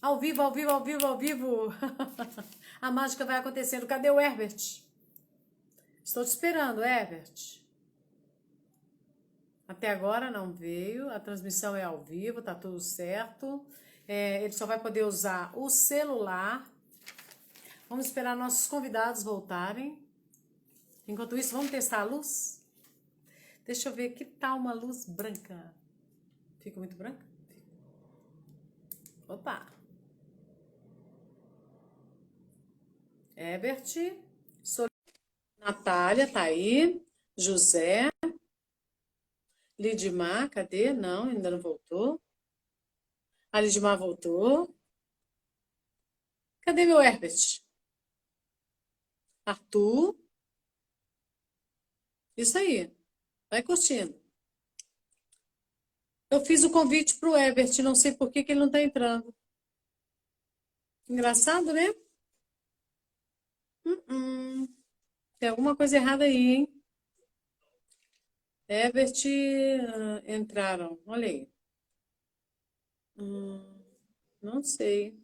Ao vivo, ao vivo, ao vivo, ao vivo. A mágica vai acontecendo. Cadê o Herbert? Estou te esperando, Herbert. Até agora não veio. A transmissão é ao vivo, tá tudo certo. Ele só vai poder usar o celular. Vamos esperar nossos convidados voltarem. Enquanto isso, vamos testar a luz? Deixa eu ver que tal uma luz branca. Fica muito branca? Opa! Herbert, Natália, tá aí. José, Lidmar, cadê? Não, ainda não voltou. A Lidmar voltou. Cadê meu Herbert? Arthur. Isso aí. Vai curtindo. Eu fiz o convite pro Herbert, não sei por que ele não tá entrando. Engraçado, né? Tem alguma coisa errada aí, hein? Herbert, entraram. Olha aí. Não sei.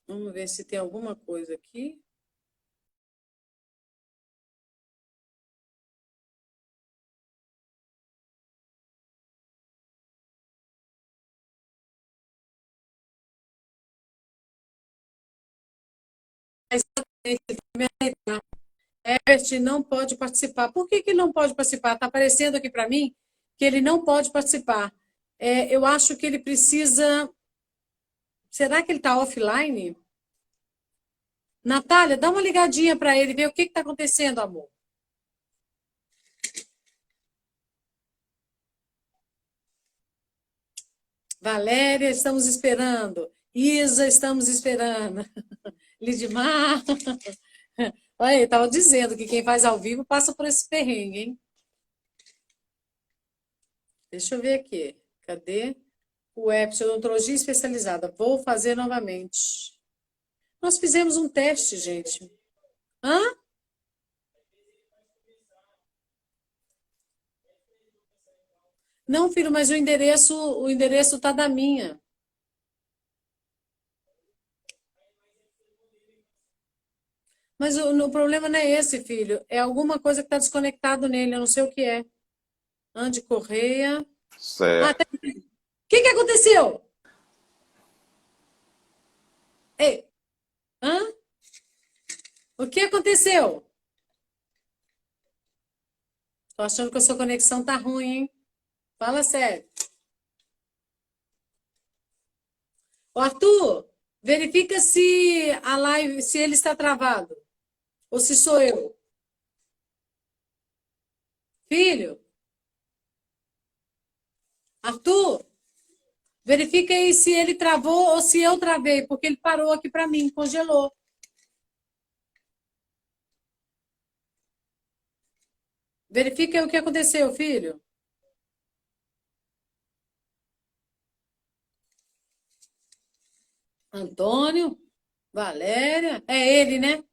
Vamos ver se tem alguma coisa aqui. Herbert não pode participar. Por que ele não pode participar? Está aparecendo aqui para mim que ele não pode participar. Eu acho que ele precisa. Será que ele está offline? Natália, dá uma ligadinha para ele, ver o que está acontecendo, amor. Valéria, estamos esperando. Isa, estamos esperando. Lidmar. Olha, eu estava dizendo que quem faz ao vivo passa por esse perrengue, hein? Deixa eu ver aqui. Cadê? Web, odontologia especializada. Vou fazer novamente. Nós fizemos um teste, gente. Hã? Não, filho, mas o endereço tá da minha. Mas o problema não é esse, filho. É alguma coisa que está desconectado nele. Eu não sei o que é. Ande Correia. Ah, tá. Certo. O que aconteceu? Ei, hã? O que aconteceu? Tô achando que a sua conexão tá ruim, hein? Fala sério. Ô, Arthur, verifica se a live, se ele está travado. Ou se sou eu. Filho, Arthur, verifica aí se ele travou ou se eu travei, porque ele parou aqui para mim, congelou. Verifica aí o que aconteceu, filho. Antônio, Valéria, é ele, né?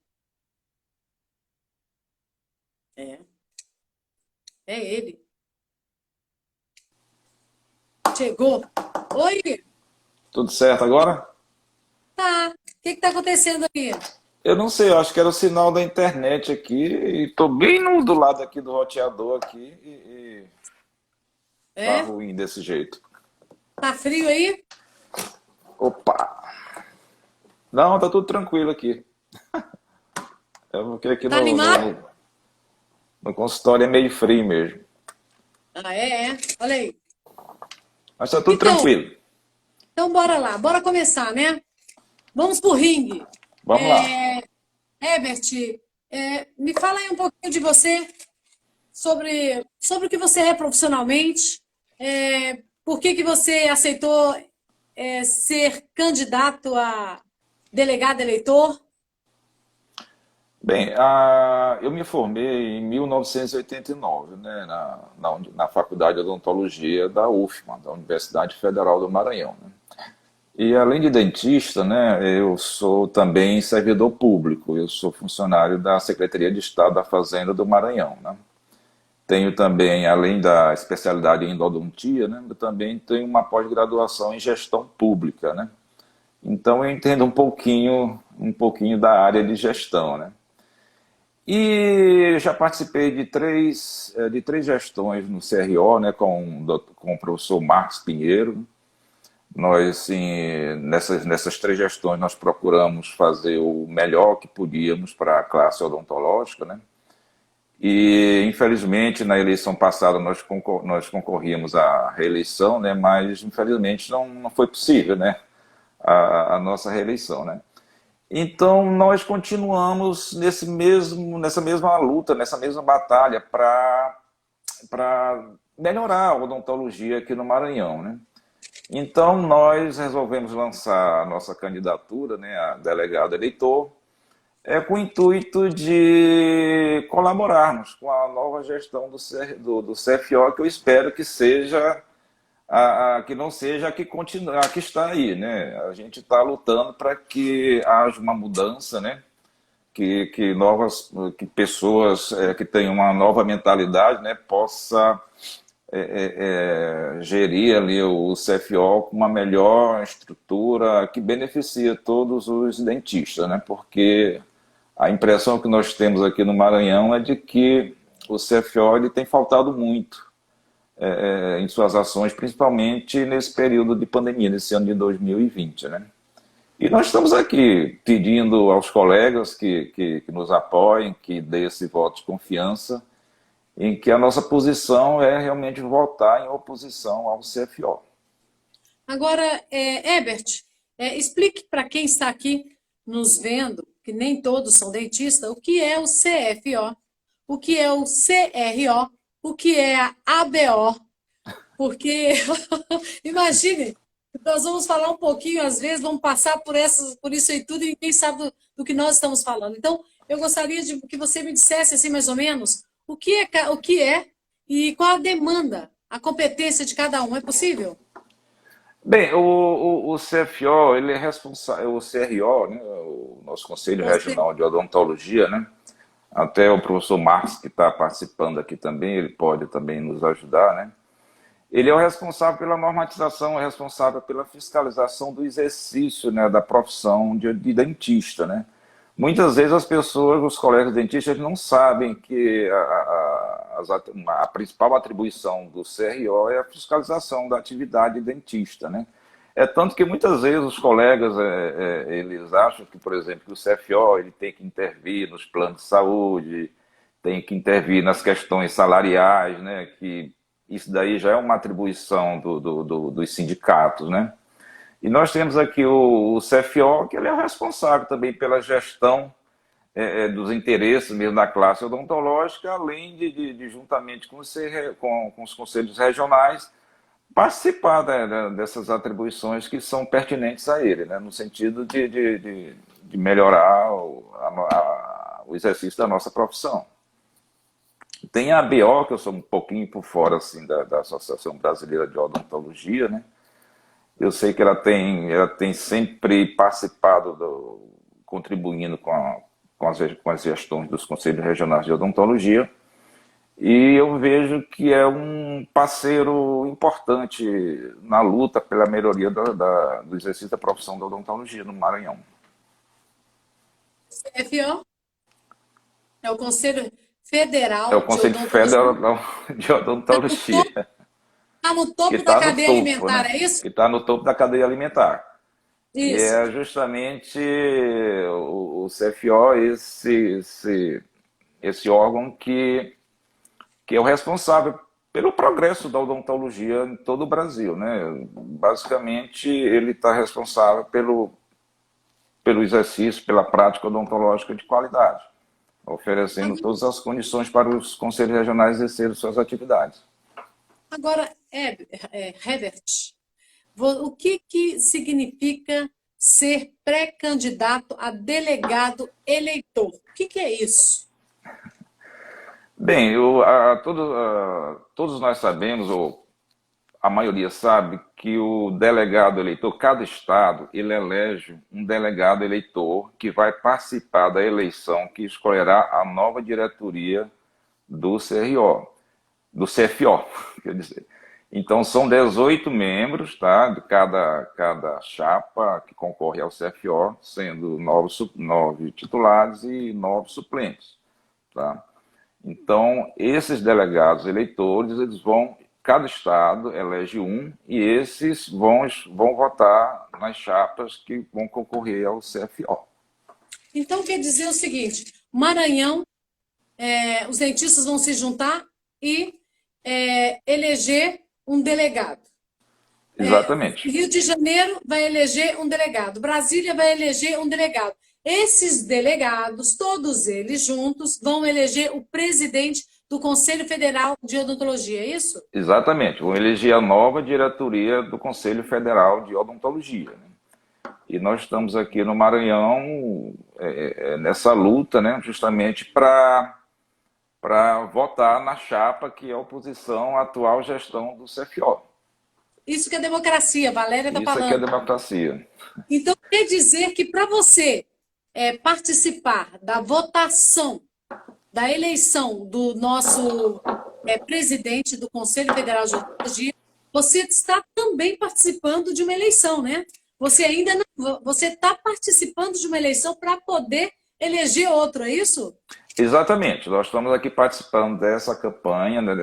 É, é ele. Chegou. Oi, Tudo certo agora? tá. O que tá acontecendo aí? Eu não sei, eu acho que era o sinal da internet aqui e tô bem do lado aqui do roteador aqui e tá É? ruim desse jeito. Tá frio aí? Opa! Não, tá tudo tranquilo aqui. Eu fiquei aqui Tá animado? no consultório é meio frio mesmo. Ah, é? Olha aí. Mas tá tudo Então, tranquilo. então bora lá, bora começar, né? Vamos pro ringue. Vamos lá. É, Herbert, me fala aí um pouquinho de você, sobre o que você é profissionalmente, por que você aceitou ser candidato a delegado eleitor? Bem, eu me formei em 1989, né, na Faculdade de Odontologia da UFMA, da Universidade Federal do Maranhão, né? E além de dentista, né, eu sou também servidor público, eu sou funcionário da Secretaria de Estado da Fazenda do Maranhão, né? tenho também, além da especialidade em endodontia, né, eu também tenho uma pós-graduação em gestão pública, né? Então eu entendo um pouquinho da área de gestão, né? E já participei de três gestões no CRO, né, com o professor Marcos Pinheiro. Nós, assim, nessas três gestões, nós procuramos fazer o melhor que podíamos para a classe odontológica, né? E, infelizmente, na eleição passada nós concorríamos à reeleição, né? Mas, infelizmente, não foi possível, né? A nossa reeleição, né? Então, nós continuamos nessa mesma luta, nessa mesma batalha para melhorar a odontologia aqui no Maranhão, né? Então, nós resolvemos lançar a nossa candidatura, né, a delegado eleitor, com o intuito de colaborarmos com a nova gestão do CFO, que eu espero que seja que não seja a que continue, a que está aí, né? A gente está lutando para que haja uma mudança, né? Que pessoas que tenham uma nova mentalidade, né, possa gerir ali o CFO com uma melhor estrutura que beneficia todos os dentistas, né? Porque a impressão que nós temos aqui no Maranhão é de que o CFO ele tem faltado muito em suas ações, principalmente nesse período de pandemia, nesse ano de 2020, né? E nós estamos aqui pedindo aos colegas que nos apoiem, que dêem esse voto de confiança, em que a nossa posição é realmente votar em oposição ao CFO. Agora, Herbert, explique para quem está aqui nos vendo, que nem todos são dentistas, o que é o CFO, o que é o CRO, o que é a ABO, porque imagine, nós vamos falar um pouquinho, às vezes, vamos passar por isso aí tudo e ninguém sabe do que nós estamos falando. Então, eu gostaria de que você me dissesse, assim, mais ou menos, o que é e qual a demanda, a competência de cada um. É possível? Bem, o CFO, ele é responsável, o CRO, né, o nosso Conselho Você, Regional de Odontologia, né, até o professor Marcos, que está participando aqui também, ele pode também nos ajudar, né. Ele é o responsável pela normatização, é responsável pela fiscalização do exercício, né, da profissão de dentista, né. Muitas vezes as pessoas, os colegas dentistas, não sabem que a principal atribuição do CRO é a fiscalização da atividade dentista, né? É tanto que muitas vezes os colegas eles acham que, por exemplo, que o CFO ele tem que intervir nos planos de saúde, tem que intervir nas questões salariais, né? Que isso daí já é uma atribuição dos sindicatos, né? E nós temos aqui o CFO, que ele é o responsável também pela gestão dos interesses mesmo da classe odontológica, além de juntamente com os conselhos regionais, participar dessas atribuições que são pertinentes a ele, né, no sentido de melhorar o exercício da nossa profissão. Tem a ABO, que eu sou um pouquinho por fora assim, da Associação Brasileira de Odontologia, né? Eu sei que ela tem sempre participado, contribuindo com as gestões dos Conselhos Regionais de Odontologia, e eu vejo que é um parceiro importante na luta pela melhoria do exercício da profissão da odontologia no Maranhão. CFO é o Conselho É o Federal de Conselho Odontologia. Federal de Odontologia, Está no que topo da está no cadeia topo, alimentar, né? é isso? Que está no topo da cadeia alimentar. E Isso. é justamente o CFO esse órgão que é o responsável pelo progresso da odontologia em todo o Brasil, né? Basicamente, ele está responsável pelo exercício, pela prática odontológica de qualidade, oferecendo todas as condições para os conselhos regionais exercerem suas atividades. Agora, Herbert, o que significa ser pré-candidato a delegado eleitor? O que é isso? Bem, todos nós sabemos, ou a maioria sabe, que o delegado eleitor, cada estado, ele elege um delegado eleitor que vai participar da eleição que escolherá a nova diretoria do CRO. do CFO, quer dizer. Então, são 18 membros, tá, de cada chapa que concorre ao CFO, sendo 9 titulares e 9 suplentes. Tá? Então, esses delegados eleitores, eles vão, cada estado elege um, e esses vão votar nas chapas que vão concorrer ao CFO. Então quer dizer o seguinte, Maranhão, os dentistas vão se juntar e eleger um delegado. Exatamente. Rio de Janeiro vai eleger um delegado, Brasília vai eleger um delegado. Esses delegados, todos eles juntos, vão eleger o presidente do Conselho Federal de Odontologia, é isso? Exatamente. Vão eleger a nova diretoria do Conselho Federal de Odontologia. Né? E nós estamos aqui no Maranhão nessa luta, né, justamente para votar na chapa que é a oposição à atual gestão do CFO. Isso que é democracia, Valéria está falando. Isso aqui é democracia. Então, quer dizer que para você participar da votação, da eleição do nosso presidente do Conselho Federal de Odontologia, você está também participando de uma eleição, né? Você ainda não, você está participando de uma eleição para poder eleger outro, é isso? Exatamente. Nós estamos aqui participando dessa campanha, né,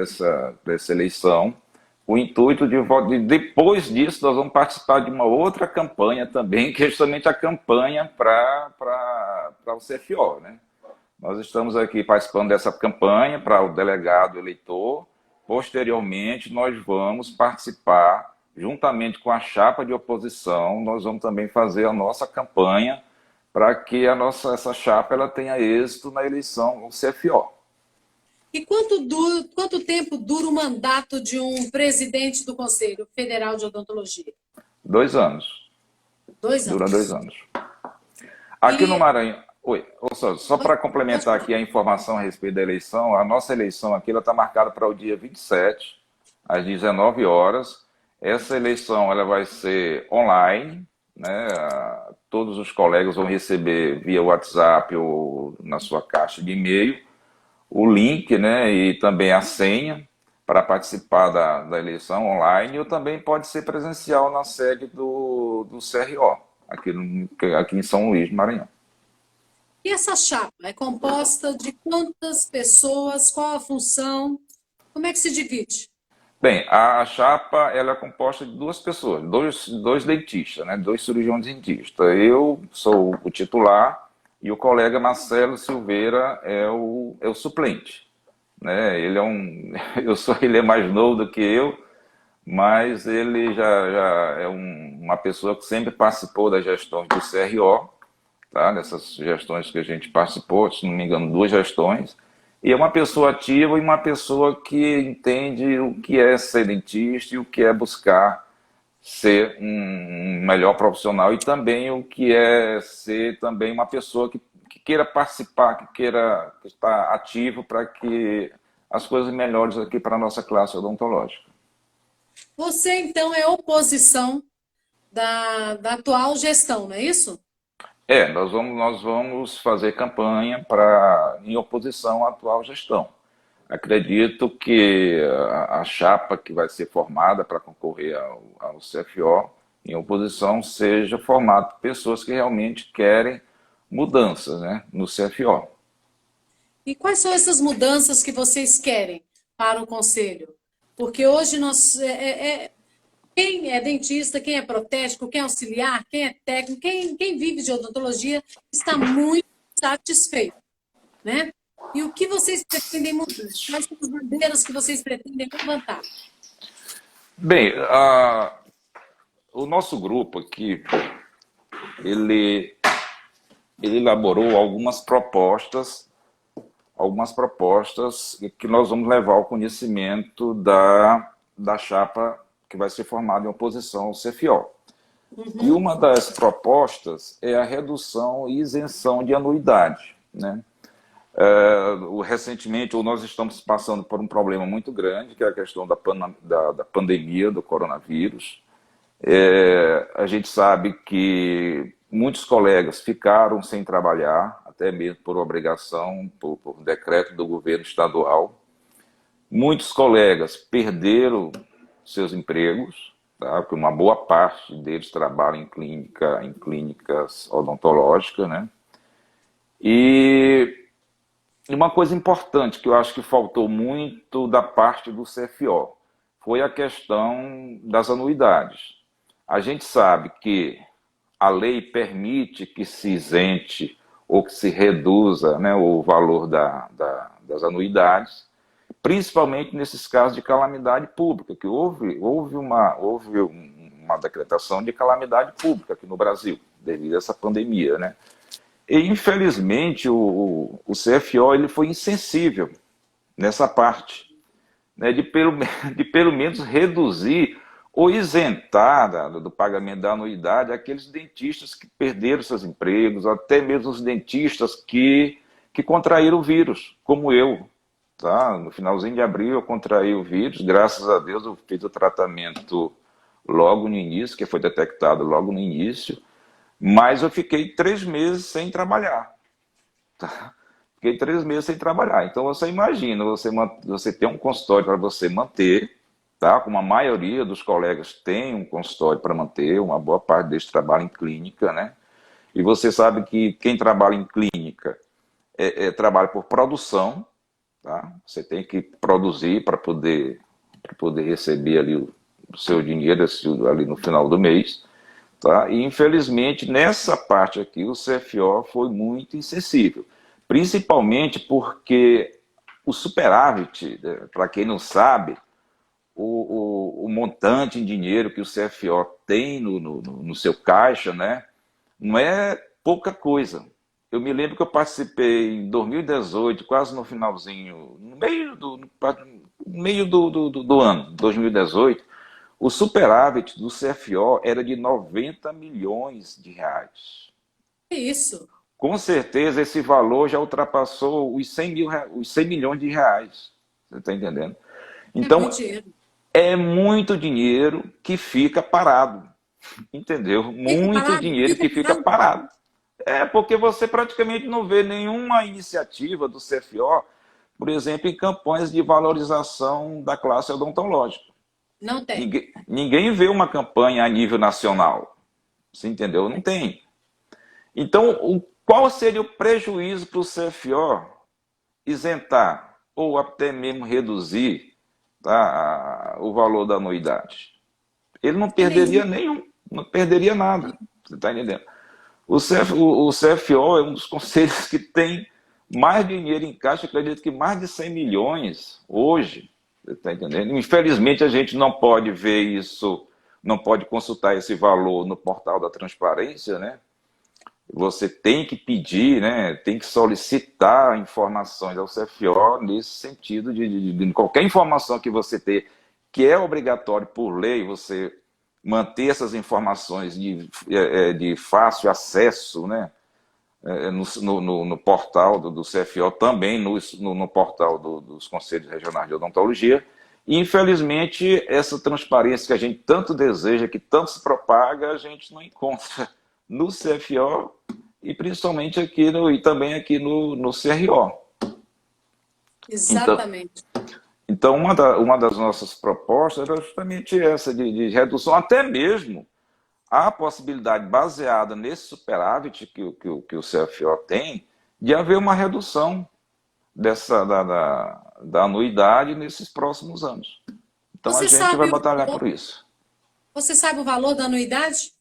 dessa eleição. O intuito de depois disso, nós vamos participar de uma outra campanha também, que é justamente a campanha para o CFO. Né? Nós estamos aqui participando dessa campanha para o delegado eleitor. Posteriormente, nós vamos participar, juntamente com a chapa de oposição, nós vamos também fazer a nossa campanha para que essa chapa ela tenha êxito na eleição ao CFO. E quanto tempo dura o mandato de um presidente do Conselho Federal de Odontologia? 2 anos. 2 anos. Dura 2 anos. Aqui no Maranhão... Oi, só para complementar aqui a informação a respeito da eleição, a nossa eleição aqui está marcada para o dia 27, às 19 horas. Essa eleição ela vai ser online, né? Todos os colegas vão receber via WhatsApp ou na sua caixa de e-mail o link, né, e também a senha para participar da eleição online, ou também pode ser presencial na sede do CRO, aqui em São Luís, Maranhão. E essa chapa é composta de quantas pessoas? Qual a função? Como é que se divide? Bem, a chapa ela é composta de 2 pessoas, dois dentistas, né, 2 cirurgiões dentistas. Eu sou o titular e o colega Marcelo Silveira é o suplente. Né? Ele ele é mais novo do que eu, mas ele já é uma pessoa que sempre participou das gestões do CRO, tá? Nessas gestões que a gente participou, se não me engano, 2 gestões. E é uma pessoa ativa e uma pessoa que entende o que é ser dentista e o que é buscar ser um melhor profissional e também o que é ser também uma pessoa que queira participar, que queira estar ativo para que as coisas melhores aqui para a nossa classe odontológica. Você, então, é oposição da atual gestão, não é isso? Nós vamos fazer campanha em oposição à atual gestão. Acredito que a chapa que vai ser formada para concorrer ao CFO, em oposição, seja formada por pessoas que realmente querem mudanças, né, no CFO. E quais são essas mudanças que vocês querem para o Conselho? Porque hoje quem é dentista, quem é protético, quem é auxiliar, quem é técnico, quem vive de odontologia está muito satisfeito, né? E o que vocês pretendem mudar? Quais são as bandeiras que vocês pretendem levantar? Bem, o nosso grupo aqui, ele elaborou algumas propostas que nós vamos levar ao conhecimento da chapa que vai ser formada em oposição ao CFO. Uhum. E uma das propostas é a redução e isenção de anuidade, né? Recentemente, nós estamos passando por um problema muito grande, que é a questão da pandemia do coronavírus. A gente sabe que muitos colegas ficaram sem trabalhar, até mesmo por obrigação, por decreto do governo estadual. Muitos colegas perderam seus empregos, tá? Porque uma boa parte deles trabalha em clínicas odontológicas, né? E uma coisa importante que eu acho que faltou muito da parte do CFO foi a questão das anuidades. A gente sabe que a lei permite que se isente ou que se reduza, né, o valor das anuidades, principalmente nesses casos de calamidade pública, que houve uma decretação de calamidade pública aqui no Brasil, devido a essa pandemia, né? E, infelizmente, o CFO ele foi insensível nessa parte, né, de pelo menos reduzir ou isentar do pagamento da anuidade aqueles dentistas que perderam seus empregos, até mesmo os dentistas que contraíram o vírus, como eu. Tá? No finalzinho de abril eu contraí o vírus, graças a Deus eu fiz o tratamento logo no início, que foi detectado logo no início, mas eu fiquei 3 meses sem trabalhar. Tá? Fiquei 3 meses sem trabalhar. Então você imagina, você tem um consultório para você manter, tá? Como a maioria dos colegas tem um consultório para manter, uma boa parte deles trabalha em clínica, né? E você sabe que quem trabalha em clínica trabalha por produção, tá? Você tem que produzir para poder receber ali o seu dinheiro ali no final do mês. Tá? E, infelizmente, nessa parte aqui, o CFO foi muito insensível, principalmente porque o superávit, para quem não sabe, o montante em dinheiro que o CFO tem no seu caixa, né, não é pouca coisa. Eu me lembro que eu participei em 2018, quase no finalzinho, no meio do ano, 2018, o superávit do CFO era de 90 milhões de reais. É isso. Com certeza esse valor já ultrapassou os 100 milhões de reais. Você está entendendo? É Então, muito dinheiro. é muito dinheiro que fica parado. Entendeu? Fica Muito parado? dinheiro Fica que fica parado? parado. É porque você praticamente não vê nenhuma iniciativa do CFO, por exemplo, em campanhas de valorização da classe odontológica. Não tem. Ninguém vê uma campanha a nível nacional. Você entendeu? Não tem. Então, qual seria o prejuízo para o CFO isentar ou até mesmo reduzir, tá, o valor da anuidade? Ele não É nenhum. perderia nenhum, não perderia nada. Você está entendendo? O CFO é um dos conselhos que tem mais dinheiro em caixa, eu acredito que mais de 100 milhões hoje. Você está entendendo? Infelizmente, a gente não pode ver isso, não pode consultar esse valor no portal da transparência, né? Você tem que pedir, né? Tem que solicitar informações ao CFO nesse sentido de qualquer informação que você ter, que é obrigatório por lei, você manter essas informações de fácil acesso, né? No portal do CFO, também no portal dos Conselhos Regionais de Odontologia. E, infelizmente, essa transparência que a gente tanto deseja, que tanto se propaga, a gente não encontra no CFO e principalmente e também aqui no CRO. Então, Exatamente. então uma das nossas propostas era justamente essa, de redução, até mesmo há a possibilidade, baseada nesse superávit que o CFO tem, de haver uma redução da anuidade nesses próximos anos. Então a Você gente vai sabe batalhar por isso. você sabe o valor da anuidade?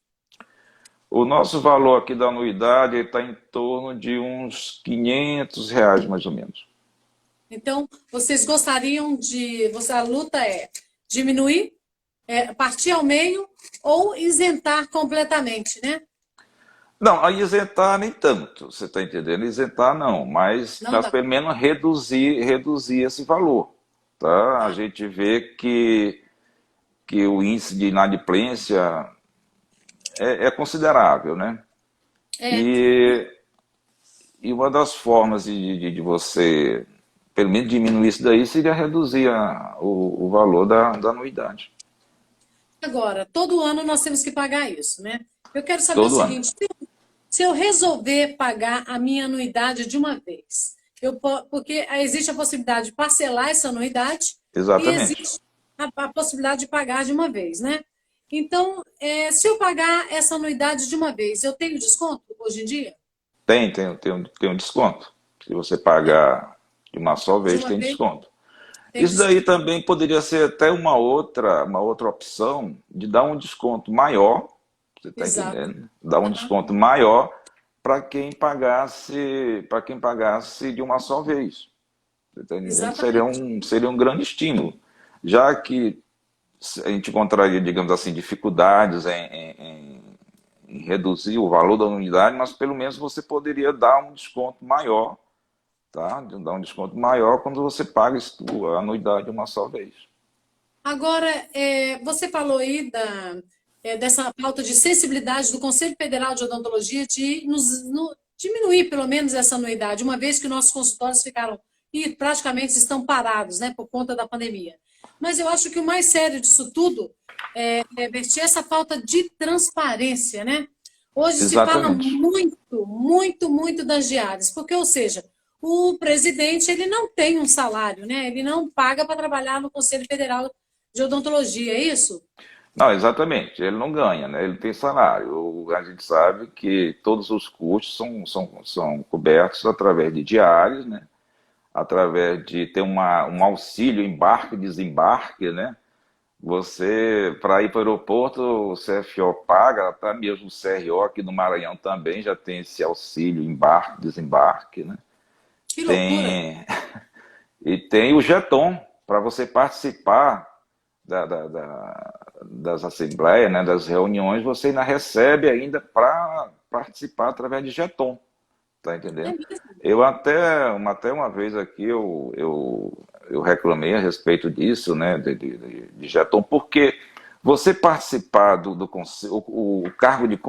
O nosso valor aqui da anuidade está em torno de uns R$ 500, mais ou menos. Então, vocês gostariam a luta é diminuir, partir ao meio ou isentar completamente, né? Não, a isentar nem tanto, você está entendendo? Isentar não, Não mas dá. pelo menos reduzir esse valor. Tá? A Tá. gente vê que o índice de inadimplência é considerável, né? É, E, e uma das formas de você, pelo menos, diminuir isso daí seria reduzir o valor da anuidade. agora, todo ano nós temos que pagar isso, né? Eu quero saber o Todo ano. seguinte, se eu resolver pagar a minha anuidade de uma vez, Porque existe a possibilidade de parcelar essa anuidade e Exatamente. existe a possibilidade de pagar de uma vez, né? Então, se eu pagar essa anuidade de uma vez, eu tenho desconto hoje em dia? Tem um desconto. Se você pagar de uma só De vez, uma tem vez, desconto. tem Isso daí desconto. também poderia ser até uma outra opção de dar um desconto maior, você está Exato. entendendo? Dar um desconto maior para quem pagasse de uma só vez. Você está entendendo? Exatamente. Seria um grande estímulo, já que a gente encontraria, digamos assim, dificuldades em reduzir o valor da unidade, mas pelo menos você poderia dar um desconto maior, tá? Dar um desconto maior quando você paga a anuidade uma só vez. Agora, você falou aí dessa falta de sensibilidade do Conselho Federal de Odontologia de diminuir pelo menos essa anuidade, uma vez que nossos consultórios ficaram e praticamente estão parados, né, por conta da pandemia. Mas eu acho que o mais sério disso tudo Berti, essa falta de transparência, né? Hoje se fala Exatamente. muito, muito, muito das diárias, porque, ou seja, o presidente ele não tem um salário, né? Ele não paga para trabalhar no Conselho Federal de Odontologia, é isso? Não, exatamente. Ele não ganha, né? Ele tem salário. A gente sabe que todos os custos são cobertos através de diárias, né? Através de ter um auxílio embarque e desembarque, né? Você, para ir para o aeroporto, o CFO paga, até mesmo o CRO aqui no Maranhão também já tem esse auxílio embarque, desembarque, né? Que loucura! Tem, e tem o Jeton, para você participar das assembleias, né, das reuniões, você ainda recebe ainda para participar através de Jeton, tá É entendendo? mesmo? Até uma vez aqui eu reclamei a respeito disso, né, de Jeton, porque você participar o cargo de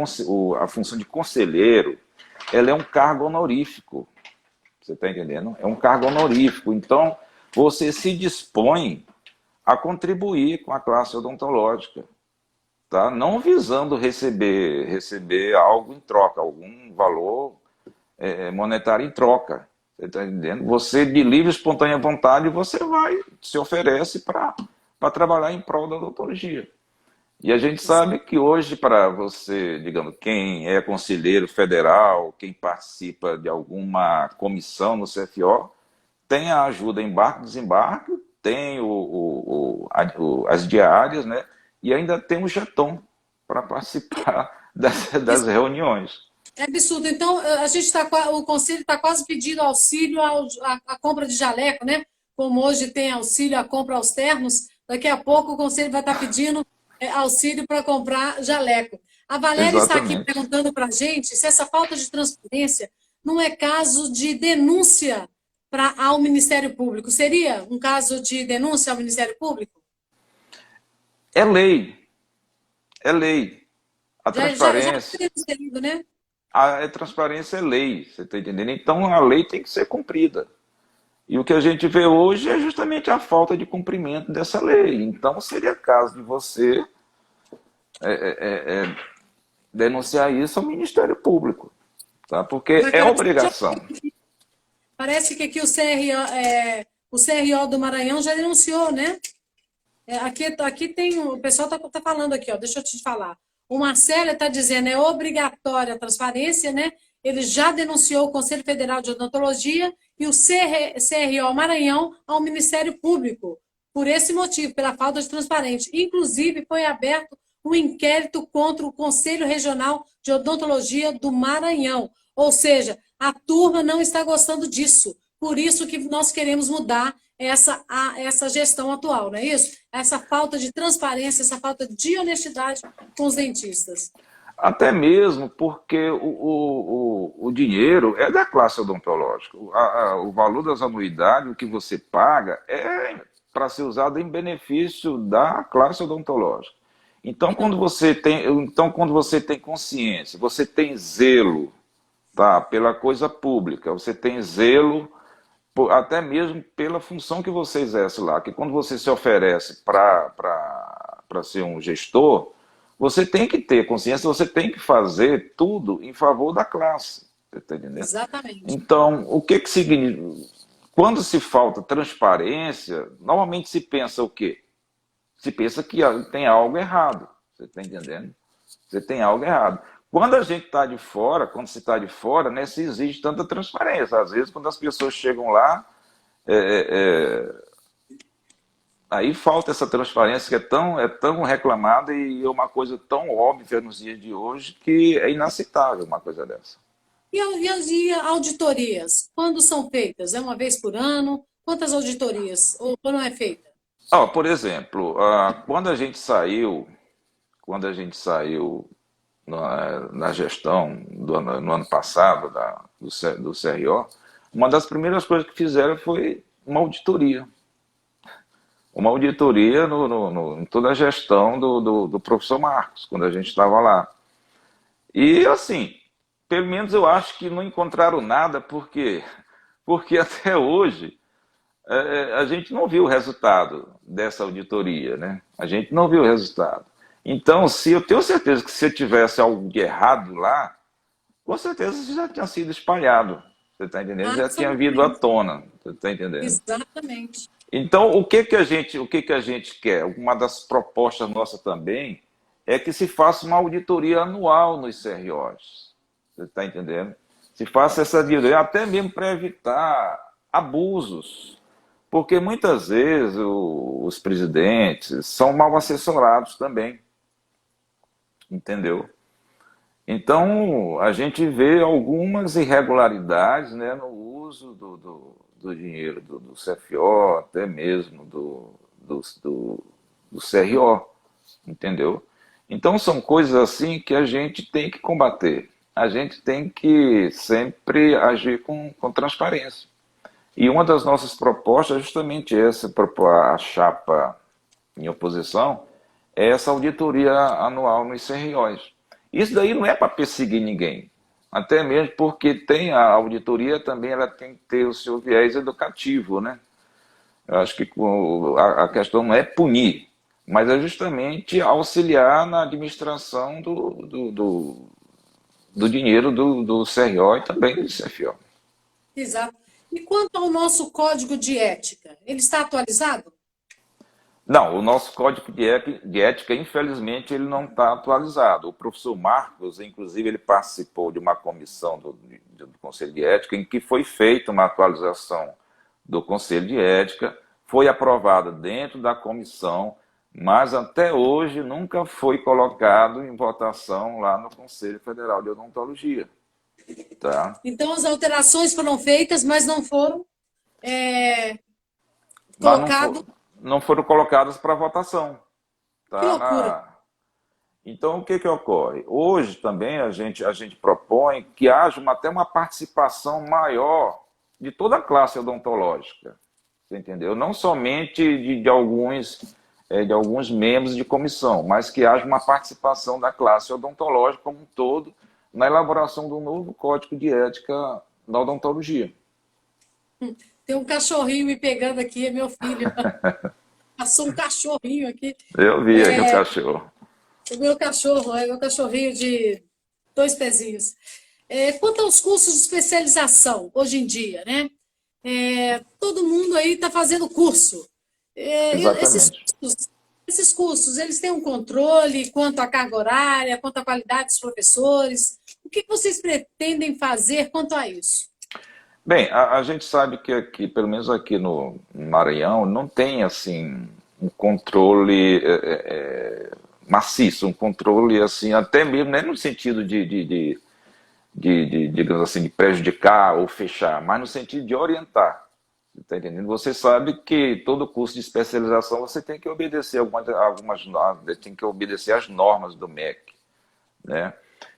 a função de conselheiro, ela é um cargo honorífico, você está entendendo? É um cargo honorífico, então você se dispõe a contribuir com a classe odontológica, tá? Não visando receber algo em troca, algum valor monetário em troca. Você está entendendo? Você, de livre e espontânea vontade, você vai, se oferece para trabalhar em prol da odontologia. E a gente sabe que hoje, para você, digamos, quem é conselheiro federal, quem participa de alguma comissão no CFO, tem a ajuda embarque e desembarque, tem as diárias, né? E ainda tem o jeton para participar das Isso reuniões. é absurdo. Então, a gente o Conselho está quase pedindo auxílio à compra de jaleco, né? Como hoje tem auxílio à compra aos ternos, daqui a pouco o Conselho vai estar pedindo auxílio para comprar jaleco. A Valéria está aqui Exatamente. perguntando para a gente se essa falta de transparência não é caso de denúncia ao Ministério Público. Seria um caso de denúncia ao Ministério Público? É lei, é lei. A Já transparência, teria serido, né? a transparência é lei, você está entendendo? Então a lei tem que ser cumprida. E o que a gente vê hoje é justamente a falta de cumprimento dessa lei. Então seria caso de você denunciar isso ao Ministério Público, tá? Porque Mas é obrigação. parece que aqui o CRO do Maranhão já denunciou, né? Aqui tem, o pessoal tá falando aqui, ó, deixa eu te falar. O Marcelo está dizendo, é obrigatória a transparência, né? Ele já denunciou o Conselho Federal de Odontologia e o CRO Maranhão ao Ministério Público, por esse motivo, pela falta de transparência. Inclusive, foi aberto um inquérito contra o Conselho Regional de Odontologia do Maranhão. Ou seja, a turma não está gostando disso. Por isso que nós queremos mudar essa gestão atual, não é isso? Essa falta de transparência, essa falta de honestidade com os dentistas. Até mesmo porque o dinheiro é da classe odontológica. O valor das anuidades, o que você paga, é para ser usado em benefício da classe odontológica. Então, quando você tem consciência, você tem zelo, tá, pela coisa pública, você tem zelo até mesmo pela função que você exerce lá, que quando você se oferece para ser um gestor, você tem que ter consciência, você tem que fazer tudo em favor da classe. Você está entendendo? Exatamente. Então, o que que significa? Quando se falta transparência, normalmente se pensa o quê? Se pensa que tem algo errado. Você está entendendo? Você tem algo errado. Quando a gente está de fora, quando se está de fora, né, se exige tanta transparência. Às vezes, quando as pessoas chegam lá, é, aí falta essa transparência que é tão reclamada e é uma coisa tão óbvia nos dias de hoje que é inaceitável uma coisa dessa. E auditorias? Quando são feitas? É uma vez por ano? Quantas auditorias? Ou não é feita? Por exemplo, quando a gente saiu na gestão no ano passado do CRO, uma das primeiras coisas que fizeram foi uma auditoria. Uma auditoria em toda a gestão do professor Marcos, quando a gente estava lá. E assim, pelo menos eu acho que não encontraram nada, porque até hoje a gente não viu o resultado dessa auditoria, né? A gente não viu o resultado. Então, se eu tenho certeza que se tivesse algo de errado lá, com certeza isso já tinha sido espalhado. Você está entendendo? Já tinha vindo à Absolutamente. tona. Você está entendendo? Exatamente. Então, o que que a gente quer? Uma das propostas nossas também é que se faça uma auditoria anual nos CROs. Você está entendendo? Se faça essa auditoria, até mesmo para evitar abusos. Porque muitas vezes os presidentes são mal assessorados também. Entendeu? Então, a gente vê algumas irregularidades, né, no uso do dinheiro do CFO, até mesmo do CRO, entendeu? Então, são coisas assim que a gente tem que combater. A gente tem que sempre agir com transparência. E uma das nossas propostas é justamente essa, a chapa em oposição, é essa auditoria anual nos CROs. Isso daí não é para perseguir ninguém, até mesmo porque tem a auditoria também, ela tem que ter o seu viés educativo, né? Eu acho que a questão não é punir, mas é justamente auxiliar na administração do dinheiro do CRO e também do CFO. Exato. E quanto ao nosso código de ética? Ele está atualizado? Não, o nosso código de ética, infelizmente, ele não está atualizado. O professor Marcos, inclusive, ele participou de uma comissão do Conselho de Ética em que foi feita uma atualização do Conselho de Ética, foi aprovada dentro da comissão, mas até hoje nunca foi colocado em votação lá no Conselho Federal de Odontologia. Tá? Então, as alterações foram feitas, mas não foram é, Mas colocadas. não foram colocadas para votação. Que Tá? loucura! Então, o que que ocorre? Hoje também a gente propõe que haja até uma participação maior de toda a classe odontológica, você entendeu? Não somente de alguns membros de comissão, mas que haja uma participação da classe odontológica como um todo na elaboração do novo Código de Ética na odontologia. Tem um cachorrinho me pegando aqui, é meu filho. Passou um cachorrinho aqui. Eu vi aquele cachorro. É meu cachorrinho de 2 pezinhos. Quanto aos cursos de especialização, hoje em dia, né? Todo mundo aí está fazendo curso. Esses Exatamente. cursos, esses cursos, eles têm um controle quanto à carga horária, quanto à qualidade dos professores. O que vocês pretendem fazer quanto a isso? Bem, a gente sabe que aqui, pelo menos aqui no Maranhão, não tem assim um controle maciço, um controle assim, até mesmo, não é no sentido digamos assim, de prejudicar ou fechar, mas no sentido de orientar. Está entendendo? Você sabe que todo curso de especialização você tem que obedecer algumas normas, tem que obedecer às normas do MEC, né?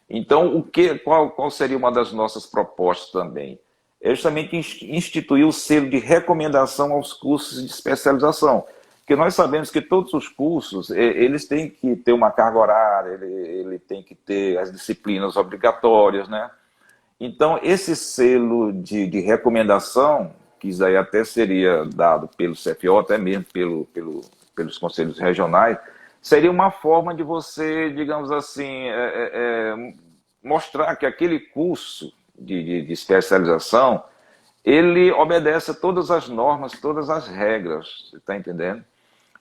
Então, qual seria uma das nossas propostas também? É justamente instituir o selo de recomendação aos cursos de especialização. Porque nós sabemos que todos os cursos, eles têm que ter uma carga horária, ele tem que ter as disciplinas obrigatórias, né? Então, esse selo de recomendação, que isso aí até seria dado pelo CFO, até mesmo pelos conselhos regionais, seria uma forma de você, digamos assim, mostrar que aquele curso de especialização, ele obedece a todas as normas, todas as regras, você está entendendo?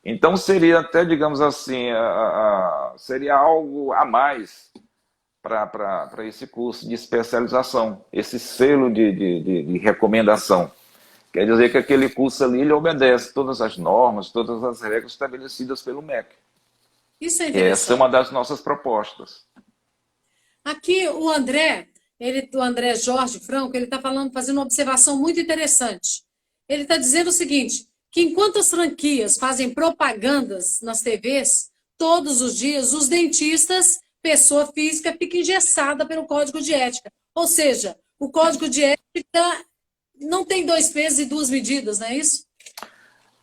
Então seria até, digamos assim, seria algo a mais para esse curso de especialização, esse selo de recomendação. Quer dizer que aquele curso ali ele obedece todas as normas, todas as regras estabelecidas pelo MEC. Isso é Essa é interessante. uma das nossas propostas. Aqui o André Jorge Franco, ele está falando, fazendo uma observação muito interessante. Ele está dizendo o seguinte, que enquanto as franquias fazem propagandas nas TVs, todos os dias, os dentistas, pessoa física, fica engessada pelo Código de Ética. Ou seja, o Código de Ética não tem dois pesos e duas medidas, não é isso?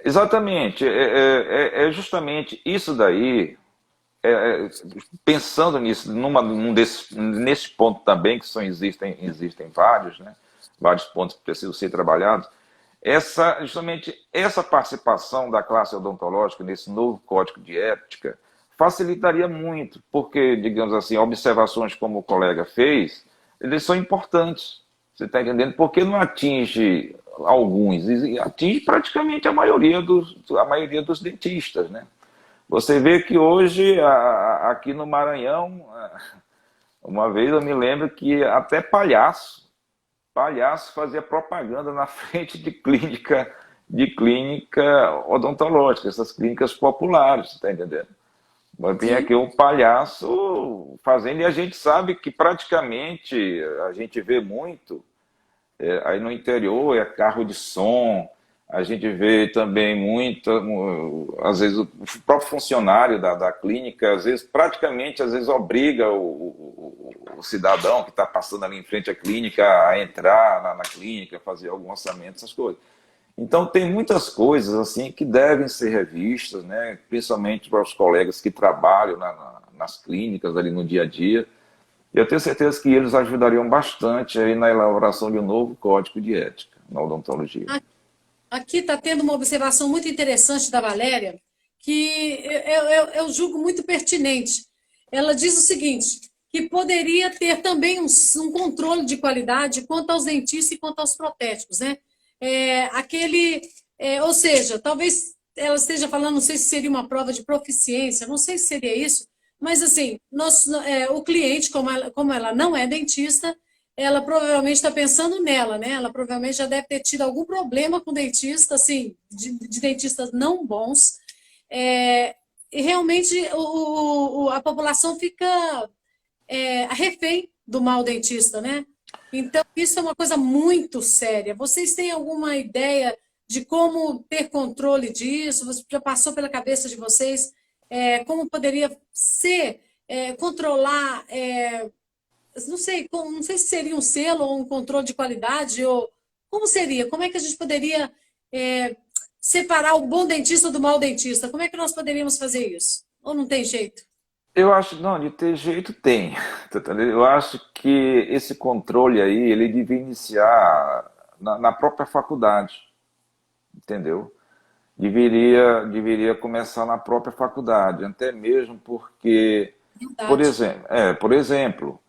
Exatamente, justamente isso daí, pensando nisso, nesse ponto também, que existem vários, né, vários pontos que precisam ser trabalhados, justamente essa participação da classe odontológica nesse novo código de ética facilitaria muito, porque, digamos assim, observações como o colega fez, eles são importantes, você está entendendo? Porque não atinge alguns, atinge praticamente a maioria dos dentistas, né? Você vê que hoje, aqui no Maranhão, uma vez eu me lembro que até palhaço fazia propaganda na frente de clínica odontológica, essas clínicas populares, está entendendo? Mas vinha Sim. aqui um palhaço fazendo, e a gente sabe que praticamente, a gente vê muito, aí no interior é carro de som, a gente vê também muito, às vezes o próprio funcionário da clínica, às vezes praticamente, às vezes obriga o cidadão que está passando ali em frente à clínica a entrar na clínica, fazer algum orçamento, essas coisas. Então tem muitas coisas assim que devem ser revistas, né? Principalmente para os colegas que trabalham nas clínicas ali no dia a dia. E eu tenho certeza que eles ajudariam bastante aí na elaboração de um novo código de ética na odontologia. Aqui está tendo uma observação muito interessante da Valéria, que eu julgo muito pertinente. Ela diz o seguinte, que poderia ter também um controle de qualidade quanto aos dentistas e quanto aos protéticos, né? Ou seja, talvez ela esteja falando, não sei se seria uma prova de proficiência, não sei se seria isso, mas assim, o cliente, como ela não é dentista, ela provavelmente está pensando nela, né? Ela provavelmente já deve ter tido algum problema com dentista, assim, de dentistas não bons. E realmente a população fica refém do mau dentista, né? Então, isso é uma coisa muito séria. Vocês têm alguma ideia de como ter controle disso? Você já passou pela cabeça de vocês como poderia ser, controlar, não sei se seria um selo ou um controle de qualidade, ou como seria? Como é que a gente poderia é, separar o bom dentista do mau dentista? Como é que nós poderíamos fazer isso? Ou não tem jeito? Eu acho, não, de ter jeito tem. Tá entendendo? Eu acho que esse controle aí, ele devia iniciar na própria faculdade, entendeu? Deveria começar na própria faculdade, até mesmo porque, Verdade. por exemplo,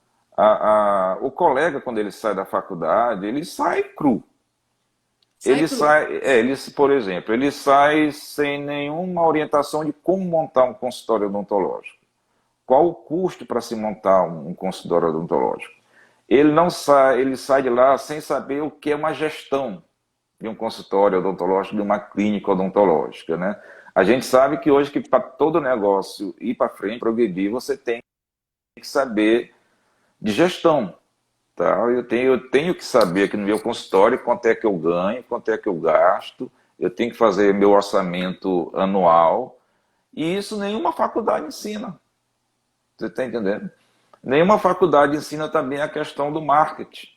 o colega, quando ele sai da faculdade, ele sai cru. Sai cru. Por exemplo, ele sai sem nenhuma orientação de como montar um consultório odontológico. Qual o custo para se montar um consultório odontológico? Ele sai de lá sem saber o que é uma gestão de um consultório odontológico, de uma clínica odontológica, né? A gente sabe que hoje, que para todo negócio ir para frente, progredir, você tem que saber de gestão, tá? Eu tenho que saber aqui no meu consultório quanto é que eu ganho, quanto é que eu gasto, eu tenho que fazer meu orçamento anual, e isso nenhuma faculdade ensina. Você está entendendo? Nenhuma faculdade ensina também a questão do marketing,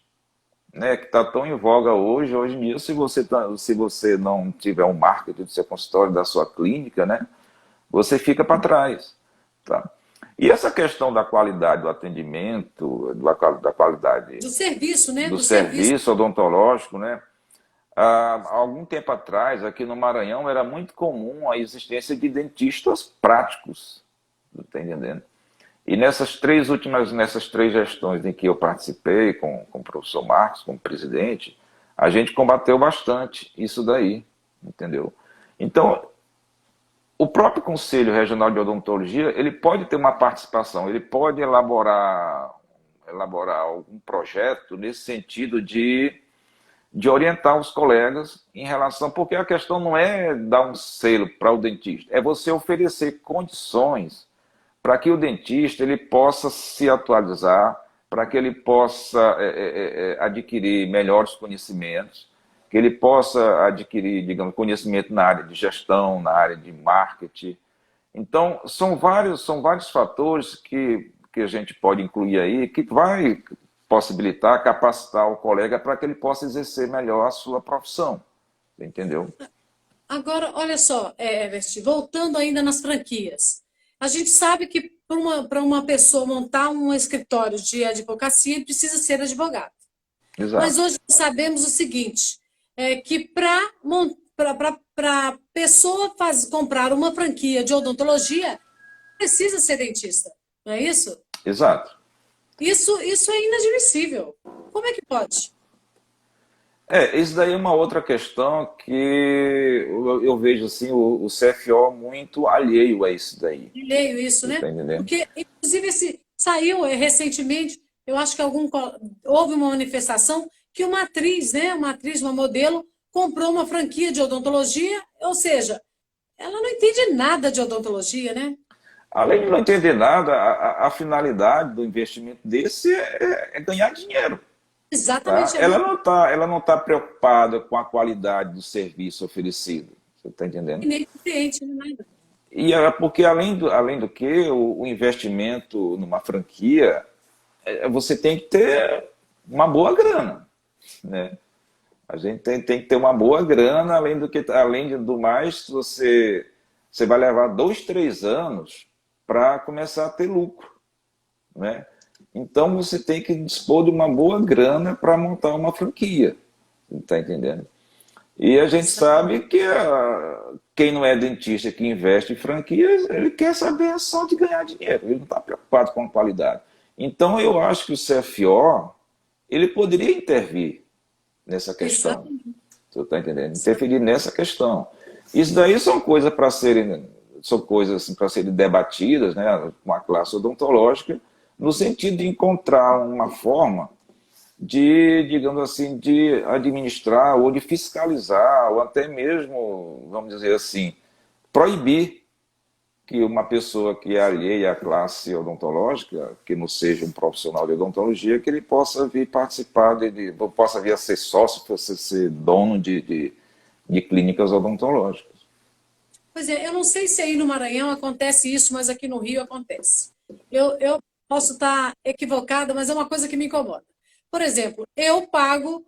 né, que está tão em voga hoje. Hoje em dia, se você não tiver um marketing do seu consultório, da sua clínica, né, você fica para trás. Tá? E essa questão da qualidade do atendimento, da qualidade Do serviço, né? do Do serviço. serviço odontológico, né, há algum tempo atrás, aqui no Maranhão, era muito comum a existência de dentistas práticos, tá entendendo? E nessas três gestões em que eu participei com o professor Marcos, como presidente, a gente combateu bastante isso daí, entendeu? Então, o próprio Conselho Regional de Odontologia, ele pode ter uma participação, ele pode elaborar algum projeto nesse sentido de orientar os colegas em relação, porque a questão não é dar um selo para o dentista, é você oferecer condições para que o dentista ele possa se atualizar, para que ele possa adquirir melhores conhecimentos, que ele possa adquirir, digamos, conhecimento na área de gestão, na área de marketing. Então, são vários fatores que a gente pode incluir aí, que vai possibilitar, capacitar o colega para que ele possa exercer melhor a sua profissão. Entendeu? Agora, olha só, Everest, voltando ainda nas franquias. A gente sabe que para uma pessoa montar um escritório de advocacia, ele precisa ser advogado. Mas Exato. hoje sabemos o seguinte, que para a pessoa comprar uma franquia de odontologia, precisa ser dentista, não é isso? Exato. Isso é inadmissível. Como é que pode? Isso daí é uma outra questão que eu vejo assim, o CFO muito alheio a isso daí. Leio isso, Você né? está entendendo? Porque, inclusive, saiu recentemente, eu acho que houve uma manifestação que uma atriz, né, uma modelo, comprou uma franquia de odontologia, ou seja, ela não entende nada de odontologia, né? Além de não entender nada, a finalidade do investimento desse é ganhar dinheiro. Tá? Exatamente, é lucro Ela não tá preocupada com a qualidade do serviço oferecido. Você está e entendendo? nem do cliente, nem nada. E porque além do que, o investimento numa franquia, você tem que ter uma boa grana, né? A gente tem que ter uma boa grana, além do mais, você vai levar 2, 3 anos para começar a ter lucro, né? Então você tem que dispor de uma boa grana para montar uma franquia, está entendendo? E a gente sabe que quem não é dentista que investe em franquias, ele quer saber só de ganhar dinheiro, ele não está preocupado com a qualidade. Então eu acho que o CFO ele poderia intervir nessa questão. Exatamente. Você está entendendo? Interferir nessa questão. Isso daí são coisas assim, para serem debatidas, né, com a classe odontológica, no sentido de encontrar uma forma de, digamos assim, de administrar ou de fiscalizar, ou até mesmo, vamos dizer assim, proibir que uma pessoa que é alheia à classe odontológica, que não seja um profissional de odontologia, que ele possa vir participar, possa vir a ser sócio, possa ser dono de clínicas odontológicas. Pois é, eu não sei se aí no Maranhão acontece isso, mas aqui no Rio acontece. Eu posso estar equivocada, mas é uma coisa que me incomoda. Por exemplo, eu pago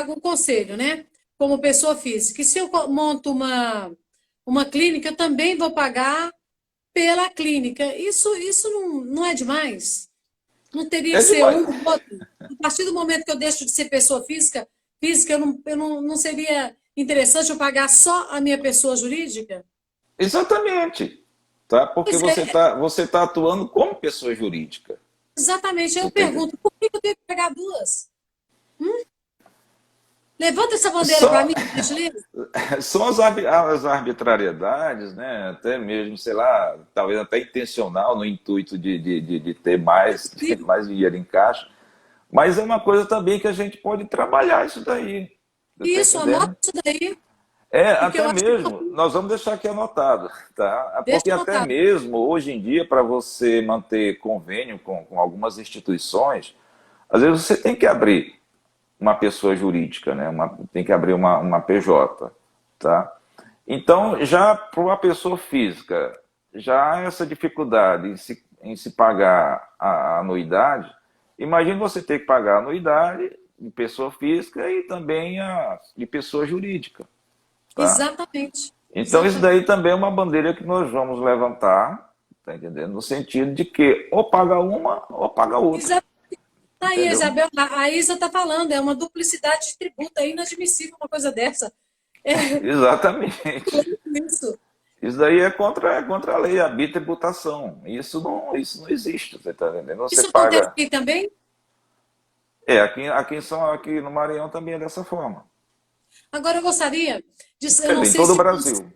o conselho, né? Como pessoa física. E se eu monto uma clínica, eu também vou pagar pela clínica. Isso não é demais? Não teria É que ser demais. um ou outro? A partir do momento que eu deixo de ser pessoa física, não seria interessante eu pagar só a minha pessoa jurídica? Exatamente. Tá? Porque Pois é, você tá atuando como pessoa jurídica. exatamente. Aí Você eu tá entendendo? pergunto, por que eu tenho que pagar duas? Levanta essa bandeira para Só, mim, por gentileza. são as arbitrariedades, né? Até mesmo, sei lá, talvez até intencional, no intuito de ter mais dinheiro em caixa. Mas é uma coisa também que a gente pode trabalhar isso daí. Você está Isso, anota entendendo? isso daí, porque Até eu acho que mesmo, nós vamos deixar aqui anotado, tá? deixa Porque até anotado. mesmo hoje em dia, para você manter convênio com algumas instituições, às vezes você tem que abrir uma pessoa jurídica, né? Tem que abrir uma PJ, tá? Então, já para uma pessoa física, já há essa dificuldade em se pagar a anuidade, imagine você ter que pagar a anuidade de pessoa física e também a de pessoa jurídica, tá? Exatamente. Então, isso Exatamente. daí também é uma bandeira que nós vamos levantar, tá entendendo? No sentido de que ou paga uma ou paga outra, Exatamente. Tá aí, entendeu? Isabel, a Isa está falando, é uma duplicidade de tributo, é inadmissível uma coisa dessa. É Exatamente. isso. Isso daí é contra a lei, a bitributação. Isso não existe, você está entendendo? Você Isso acontece paga. aqui também? Aqui no Maranhão também é dessa forma. Agora eu gostaria de, eu Quer não dizer, em sei todo o se Brasil.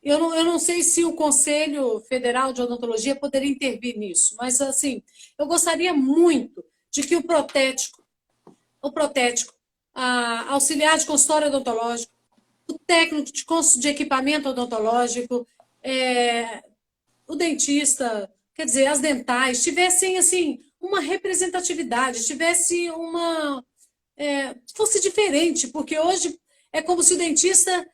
eu não sei se o Conselho Federal de Odontologia poderia intervir nisso, mas assim, eu gostaria muito de que o protético, a auxiliar de consultório odontológico, o técnico de equipamento odontológico, é, o dentista, quer dizer, as dentais, tivessem assim uma representatividade, tivesse fosse diferente, porque hoje é como se o dentista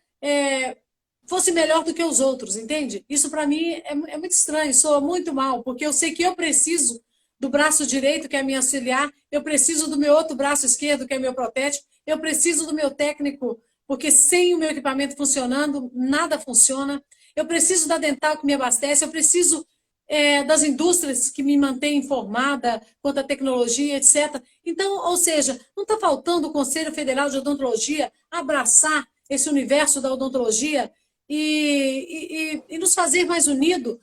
fosse melhor do que os outros, entende? Isso para mim é muito estranho, soa muito mal, porque eu sei que eu preciso do braço direito, que é minha auxiliar, eu preciso do meu outro braço esquerdo, que é meu protético, eu preciso do meu técnico, porque sem o meu equipamento funcionando, nada funciona. Eu preciso da dental que me abastece, eu preciso das indústrias que me mantêm informada quanto à tecnologia, etc. Então, ou seja, não está faltando o Conselho Federal de Odontologia abraçar esse universo da odontologia e nos fazer mais unidos,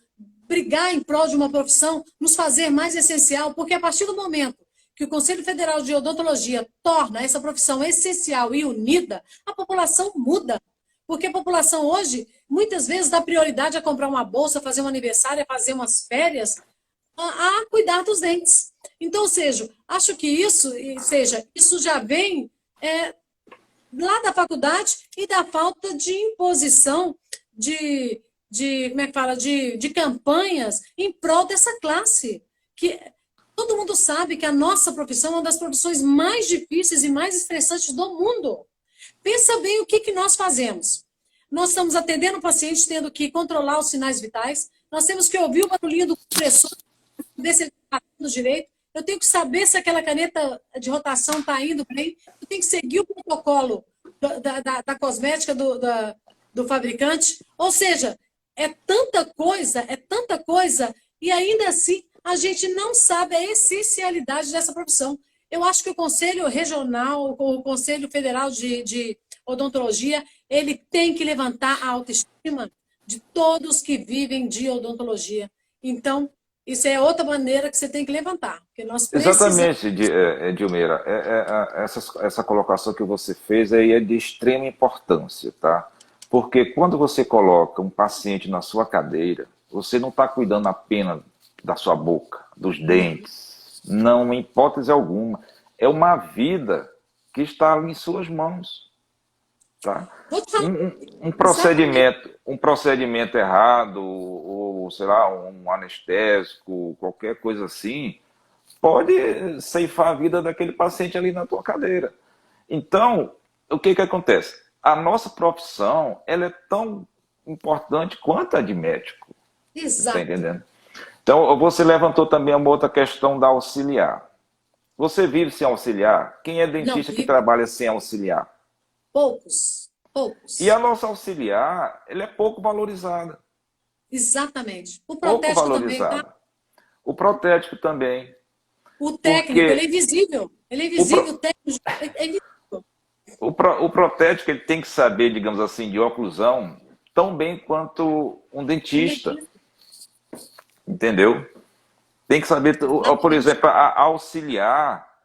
brigar em prol de uma profissão, nos fazer mais essencial, porque a partir do momento que o Conselho Federal de Odontologia torna essa profissão essencial e unida, a população muda. Porque a população hoje, muitas vezes, dá prioridade a comprar uma bolsa, fazer um aniversário, a fazer umas férias, a cuidar dos dentes. Então, ou seja, acho que isso já vem lá da faculdade e da falta de imposição como é que fala, de campanhas em prol dessa classe. Que todo mundo sabe que a nossa profissão é uma das profissões mais difíceis e mais estressantes do mundo. Pensa bem o que nós fazemos. Nós estamos atendendo o paciente, tendo que controlar os sinais vitais, nós temos que ouvir o barulhinho do compressor, ver se ele está indo direito, eu tenho que saber se aquela caneta de rotação está indo bem, eu tenho que seguir o protocolo da cosmética do fabricante. Ou seja, é tanta coisa, e ainda assim a gente não sabe a essencialidade dessa profissão. Eu acho que o Conselho Regional, o Conselho Federal de Odontologia, ele tem que levantar a autoestima de todos que vivem de odontologia. Então, isso é outra maneira que você tem que levantar, porque nós precisamos. Exatamente, Dilmeira. Essa colocação que você fez aí é de extrema importância, tá? Porque quando você coloca um paciente na sua cadeira, você não está cuidando apenas da sua boca, dos dentes, não, em hipótese alguma. É uma vida que está ali em suas mãos, tá? Um procedimento errado, ou sei lá, um anestésico, qualquer coisa assim, pode ceifar a vida daquele paciente ali na tua cadeira. Então, o que acontece? A nossa profissão, ela é tão importante quanto a de médico. Está Exato. entendendo? Então, você levantou também uma outra questão da auxiliar. Você vive sem auxiliar? Quem é Não, dentista que trabalha sem auxiliar? poucos, E a poucos. nossa auxiliar, ela é pouco valorizada. Exatamente. O Pouco protético também, tá? valorizada. O protético também. O técnico, ele é Porque invisível. Ele é o, invisível, o pro, técnico é invisível. o protético ele tem que saber, digamos assim, de oclusão tão bem quanto um Um dentista. dentista. Entendeu? Tem que saber, por Exatamente. exemplo, a auxiliar,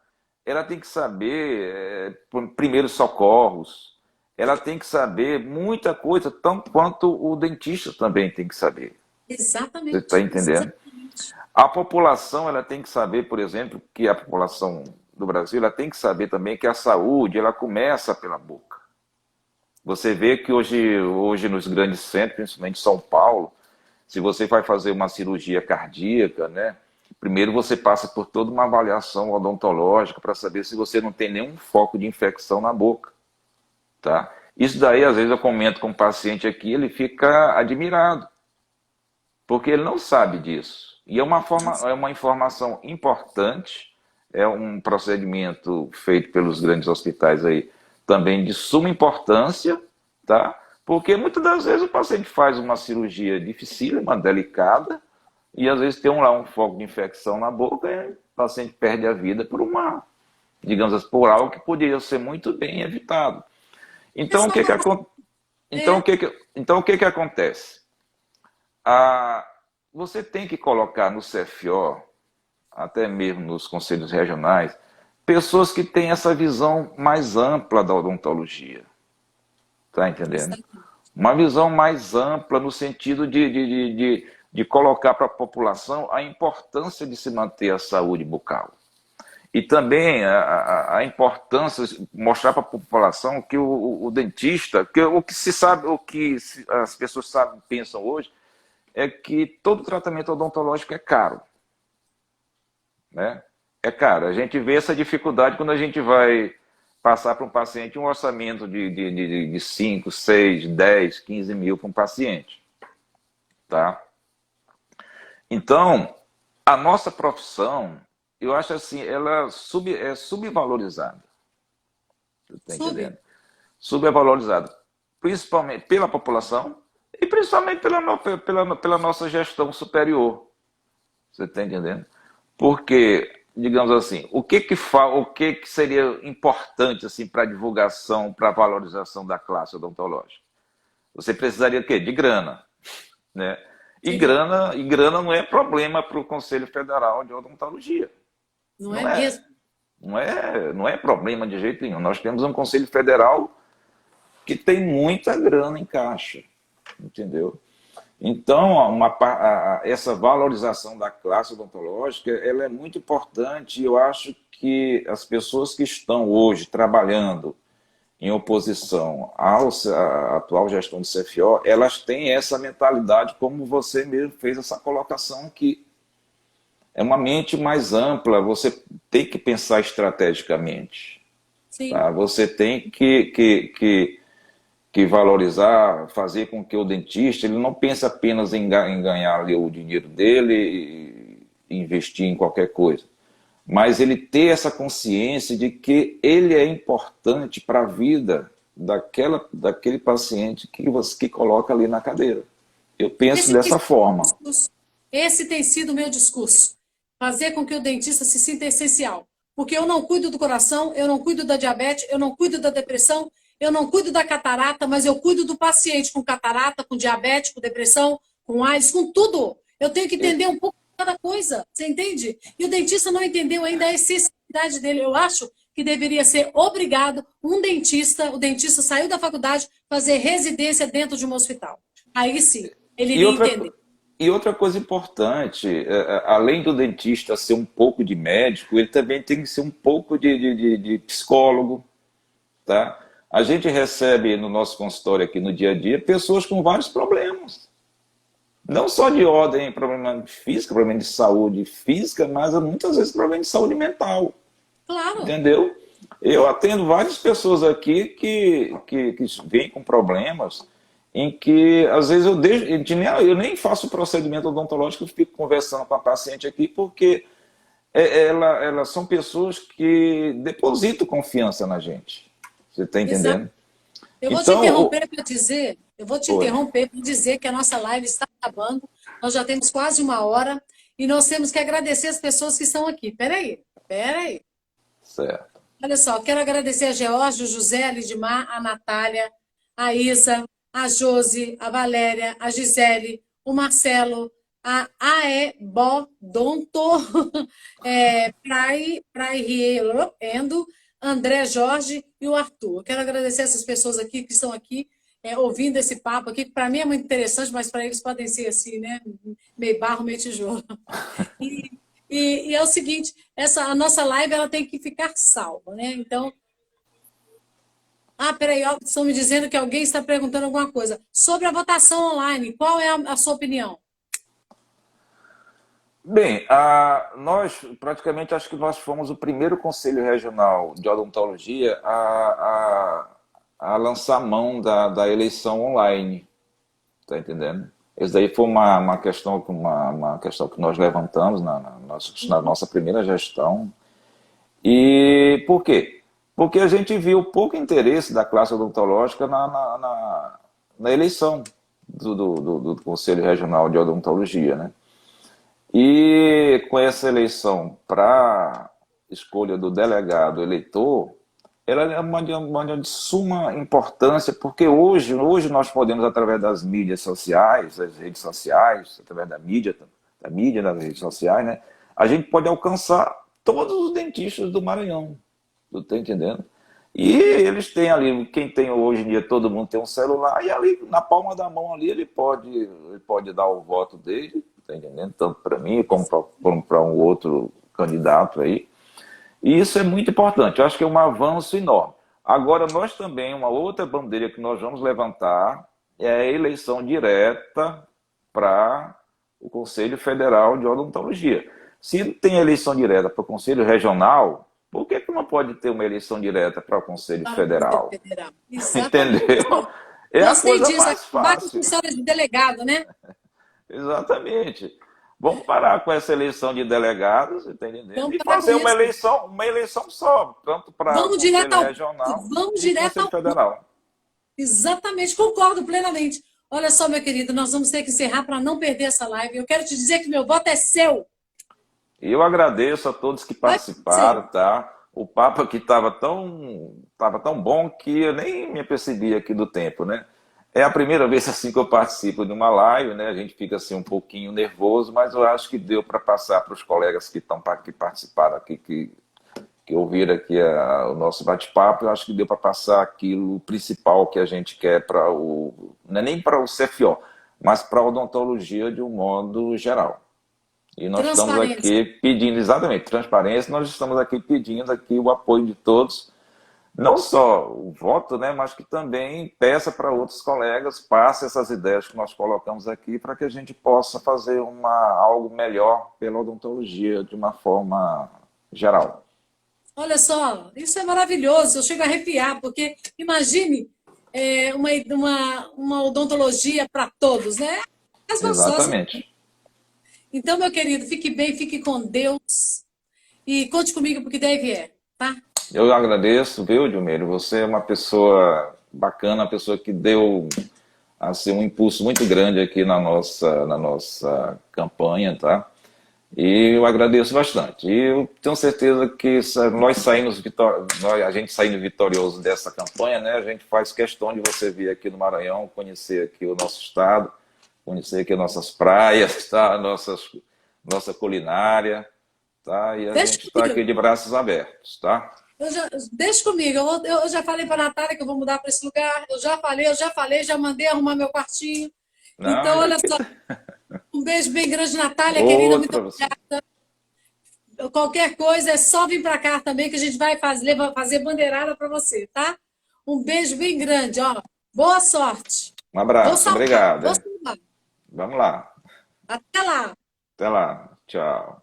ela tem que saber primeiros socorros, ela tem que saber muita coisa, tanto quanto o dentista também tem que saber. Você está Exatamente. entendendo? Exatamente. A população, ela tem que saber, por exemplo, que a população do Brasil, ela tem que saber também que a saúde, ela começa pela boca. Você vê que hoje nos grandes centros, principalmente São Paulo, se você vai fazer uma cirurgia cardíaca, né? Primeiro você passa por toda uma avaliação odontológica para saber se você não tem nenhum foco de infecção na boca, tá? Isso daí, às vezes, eu comento com o paciente aqui, ele fica admirado, porque ele não sabe disso. E é uma informação importante, é um procedimento feito pelos grandes hospitais aí, também de suma importância, tá? Porque muitas das vezes o paciente faz uma cirurgia dificílima, delicada, e às vezes tem lá um foco de infecção na boca e o paciente perde a vida por uma, digamos assim, por algo que poderia ser muito bem evitado. Então, Pessoal, então, o que que acontece? a, você tem que colocar no CFO, até mesmo nos conselhos regionais, pessoas que têm essa visão mais ampla da odontologia. Tá entendendo? Uma visão mais ampla no sentido de colocar para a população a importância de se manter a saúde bucal. E também a importância de mostrar para a população que o dentista, que o que se sabe, o que as pessoas sabem, pensam hoje, é que todo tratamento odontológico é caro. Né? É caro. A gente vê essa dificuldade quando a gente vai passar para um paciente um orçamento de 5, 6, 10, 15 mil para um paciente. Tá? Então, a nossa profissão, eu acho assim, ela é subvalorizada. Você está entendendo? Subvalorizada. Principalmente pela população e principalmente pela nossa gestão superior. Você está entendendo? Porque, digamos assim, o que seria importante assim, para a divulgação, para a valorização da classe odontológica? Você precisaria o quê? De grana. Né? E grana não é problema para o Conselho Federal de Odontologia. Não é mesmo? Não é problema de jeito nenhum. Nós temos um Conselho Federal que tem muita grana em caixa. Entendeu? Então, essa valorização da classe odontológica, ela é muito importante. Eu acho que as pessoas que estão hoje trabalhando em oposição à atual gestão do CFO, elas têm essa mentalidade, como você mesmo fez essa colocação, que é uma mente mais ampla, você tem que pensar estrategicamente. Sim. Tá? Você tem que valorizar, fazer com que o dentista ele não pense apenas em ganhar ali o dinheiro dele e investir em qualquer coisa, mas ele ter essa consciência de que ele é importante para a vida daquele paciente que coloca ali na cadeira. Eu penso dessa forma. Esse tem sido o meu discurso. Fazer com que o dentista se sinta essencial. Porque eu não cuido do coração, eu não cuido da diabetes, eu não cuido da depressão, eu não cuido da catarata, mas eu cuido do paciente com catarata, com diabetes, com depressão, com AIDS, com tudo. Eu tenho que entender um pouco de cada coisa, você entende? E o dentista não entendeu ainda a essencialidade dele. Eu acho que deveria ser obrigado o dentista saiu da faculdade, fazer residência dentro de um hospital. Aí sim, ele iria entender. E outra coisa importante, além do dentista ser um pouco de médico, ele também tem que ser um pouco de psicólogo, tá? A gente recebe no nosso consultório aqui no dia a dia pessoas com vários problemas. Não só de ordem, problema físico, problema de saúde física, mas muitas vezes problema de saúde mental. Claro. Entendeu? Eu atendo várias pessoas aqui que vêm com problemas em que, às vezes, eu nem faço o procedimento odontológico, eu fico conversando com a paciente aqui, porque elas são pessoas que depositam confiança na gente. Você está entendendo? Exato. Eu vou te interromper para dizer que a nossa live está acabando. Nós já temos quase 1 hora e nós temos que agradecer as pessoas que estão aqui. Peraí. Certo. Olha só, quero agradecer a Geórgio, o José, a Lidmar, a Natália, a Isa, a Josi, a Valéria, a Gisele, o Marcelo, a Aebodonto, Endo, André Jorge e o Arthur. Eu quero agradecer essas pessoas aqui que estão aqui ouvindo esse papo aqui, que para mim é muito interessante, mas para eles podem ser assim, né? Meio barro, meio tijolo. E é o seguinte, a nossa live ela tem que ficar salva, né? Então, peraí, estão me dizendo que alguém está perguntando alguma coisa. Sobre a votação online, qual é a sua opinião? Bem, nós praticamente acho que nós fomos o primeiro Conselho Regional de Odontologia a lançar mão da eleição online. Está entendendo? Isso daí foi uma questão que nós levantamos na nossa primeira gestão. E por quê? Porque a gente viu pouco interesse da classe odontológica na eleição do Conselho Regional de Odontologia, né? E com essa eleição para escolha do delegado eleitor, ela é uma de suma importância, porque hoje nós podemos, através das mídias sociais, das redes sociais, através da mídia, das redes sociais, né, a gente pode alcançar todos os dentistas do Maranhão, tu tá entendendo? E eles têm ali, quem tem hoje em dia, todo mundo tem um celular, e ali, na palma da mão ali, ele pode dar o voto dele, tá entendendo? Tanto para mim, como para um outro candidato aí. E isso é muito importante, eu acho que é um avanço enorme. Agora, nós também, uma outra bandeira que nós vamos levantar é a eleição direta para o Conselho Federal de Odontologia. Se tem eleição direta para o Conselho Regional, por que não pode ter uma eleição direta para o Conselho Para o Conselho Federal? Federal. Exatamente. Entendeu? É a Gostei coisa disso. mais Acabar com a fácil. função de delegado, né? Exatamente. Vamos parar com essa eleição de delegados, tá entendendo? Vamos E parar com fazer isso. uma eleição só, tanto para Vamos direto Conselho ao ponto. Regional Vamos e direto Conselho ao ponto. Federal. Exatamente, concordo plenamente. Olha só, meu querido, nós vamos ter que encerrar para não perder essa live. Eu quero te dizer que meu voto é seu. E eu agradeço a todos que Vai participaram, ser. tá? O papo aqui tava tão bom que eu nem me apercebi aqui do tempo, né? É a primeira vez assim que eu participo de uma live, né? A gente fica assim um pouquinho nervoso, mas eu acho que deu para passar para os colegas que participaram aqui, que ouviram aqui o nosso bate-papo. Eu acho que deu para passar aquilo principal que a gente quer não é nem para o CFO, mas para a odontologia de um modo geral. E nós estamos Transparência. aqui pedindo exatamente transparência, nós estamos aqui pedindo aqui o apoio de todos, não só o voto, né, mas que também peça para outros colegas, passe essas ideias que nós colocamos aqui para que a gente possa fazer algo melhor pela odontologia de uma forma geral. Olha só, isso é maravilhoso. Eu chego a arrepiar, porque imagine uma odontologia para todos, né? As pessoas. Exatamente. Então, meu querido, fique bem, fique com Deus e conte comigo porque deve tá? Eu agradeço, viu, Dilmeiro? Você é uma pessoa bacana, uma pessoa que deu assim, um impulso muito grande aqui na nossa campanha, tá? E eu agradeço bastante. E eu tenho certeza que a gente saindo vitorioso dessa campanha, né? A gente faz questão de você vir aqui no Maranhão, conhecer aqui o nosso estado, conhecer aqui nossas praias, tá? Nossa culinária, tá? E a Deixa gente está aqui comigo. de braços abertos, tá? Deixa comigo. Eu já falei para a Natália que eu vou mudar para esse lugar. Eu já falei, já mandei arrumar meu quartinho. Não, Então, olha aqui só, tá um beijo bem grande, Natália, querida. outro Muito para você. obrigada. Qualquer coisa é só vir para cá também que a gente vai fazer bandeirada para você, tá? Um beijo bem grande, ó. Boa sorte. Um Vou abraço, salvar, obrigado, vou hein? salvar. Vamos lá. Até lá. Até lá. Tchau.